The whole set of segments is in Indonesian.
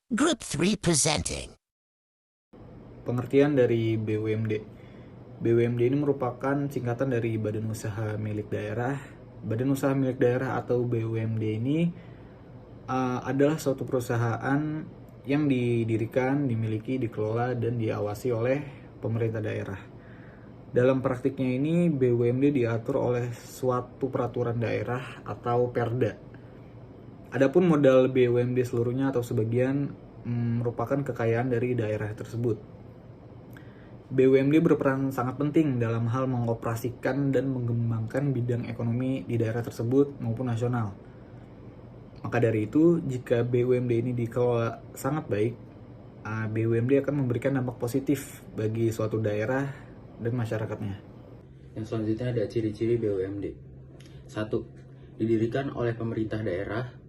Group 3 presenting. Pengertian dari BUMD. BUMD ini merupakan singkatan dari Badan Usaha Milik Daerah. Badan Usaha Milik Daerah atau BUMD ini adalah suatu perusahaan yang didirikan, dimiliki, dikelola, dan diawasi oleh pemerintah daerah. Dalam praktiknya ini, BUMD diatur oleh suatu peraturan daerah atau perda. Adapun modal BUMD seluruhnya atau sebagian merupakan kekayaan dari daerah tersebut. BUMD berperan sangat penting dalam hal mengoperasikan dan mengembangkan bidang ekonomi di daerah tersebut maupun nasional. Maka dari itu, jika BUMD ini dikelola sangat baik, BUMD akan memberikan dampak positif bagi suatu daerah dan masyarakatnya. Yang selanjutnya ada ciri-ciri BUMD. 1. Didirikan oleh pemerintah daerah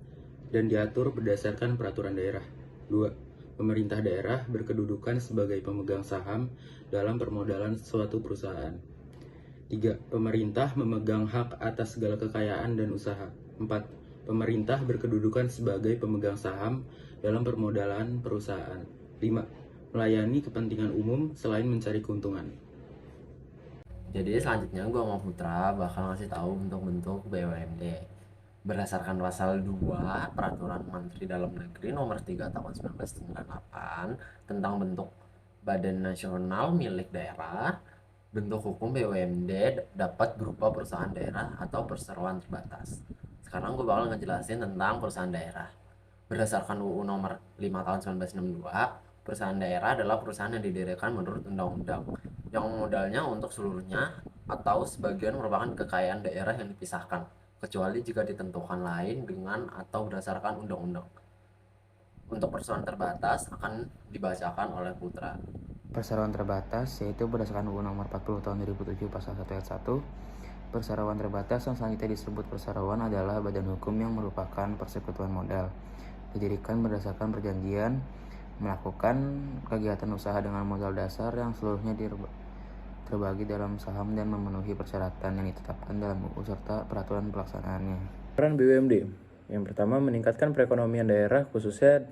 dan diatur berdasarkan peraturan daerah. 2. Pemerintah daerah berkedudukan sebagai pemegang saham dalam permodalan suatu perusahaan. 3. Pemerintah memegang hak atas segala kekayaan dan usaha. 4. Pemerintah berkedudukan sebagai pemegang saham dalam permodalan perusahaan. 5. Melayani kepentingan umum selain mencari keuntungan. Jadi selanjutnya gue sama Putra bakal ngasih tahu bentuk-bentuk BUMD berdasarkan pasal 2 Peraturan Menteri Dalam Negeri Nomor 3 Tahun 1998 tentang bentuk Badan Nasional Milik Daerah. Bentuk hukum BUMD dapat berupa perusahaan daerah atau perseroan terbatas. Sekarang gue bakal ngejelasin tentang perusahaan daerah. Berdasarkan UU Nomor 5 Tahun 1992, perusahaan daerah adalah perusahaan yang didirikan menurut undang-undang yang modalnya untuk seluruhnya atau sebagian merupakan kekayaan daerah yang dipisahkan, kecuali jika ditentukan lain dengan atau berdasarkan undang-undang. Untuk perseroan terbatas akan dibacakan oleh Putra. Perseroan terbatas yaitu berdasarkan UU Nomor 40 Tahun 2007 Pasal 1 Ayat 1. Perseroan terbatas yang selanjutnya disebut perseroan adalah badan hukum yang merupakan persekutuan modal. Didirikan berdasarkan perjanjian melakukan kegiatan usaha dengan modal dasar yang seluruhnya terbagi dalam saham dan memenuhi persyaratan yang ditetapkan dalam UU serta peraturan pelaksanaannya. Peran BUMD. Yang pertama, meningkatkan perekonomian daerah khususnya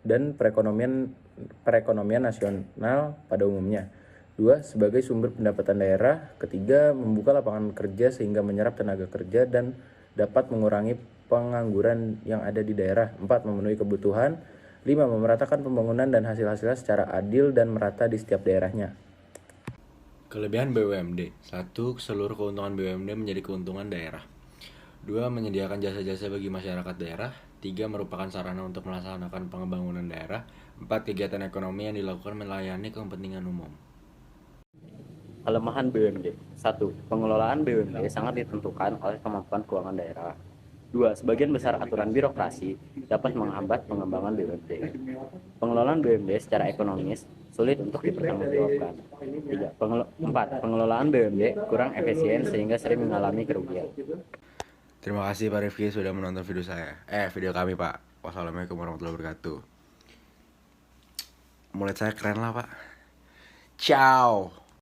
dan perekonomian nasional pada umumnya. 2. Sebagai sumber pendapatan daerah. 3. Membuka lapangan kerja sehingga menyerap tenaga kerja dan dapat mengurangi pengangguran yang ada di daerah. 4. Memenuhi kebutuhan. 5. Memeratakan pembangunan dan hasil-hasilnya secara adil dan merata di setiap daerahnya. Kelebihan BUMD. 1. Seluruh keuntungan BUMD menjadi keuntungan daerah. 2. Menyediakan jasa-jasa bagi masyarakat daerah. 3. Merupakan sarana untuk melaksanakan pengembangan daerah. 4. Kegiatan ekonomi yang dilakukan melayani kepentingan umum. Kelemahan BUMD. 1. Pengelolaan BUMD sangat ditentukan oleh kemampuan keuangan daerah. 2. Sebagian besar aturan birokrasi dapat menghambat pengembangan BUMD. Pengelolaan BUMD secara ekonomis sulit untuk dipertanggungjawabkan. 4. Pengelolaan BUMD kurang efisien sehingga sering mengalami kerugian. Terima kasih Pak Rifki sudah menonton video kami Pak. Wassalamualaikum warahmatullahi wabarakatuh. Mulut saya keren lah Pak. Ciao.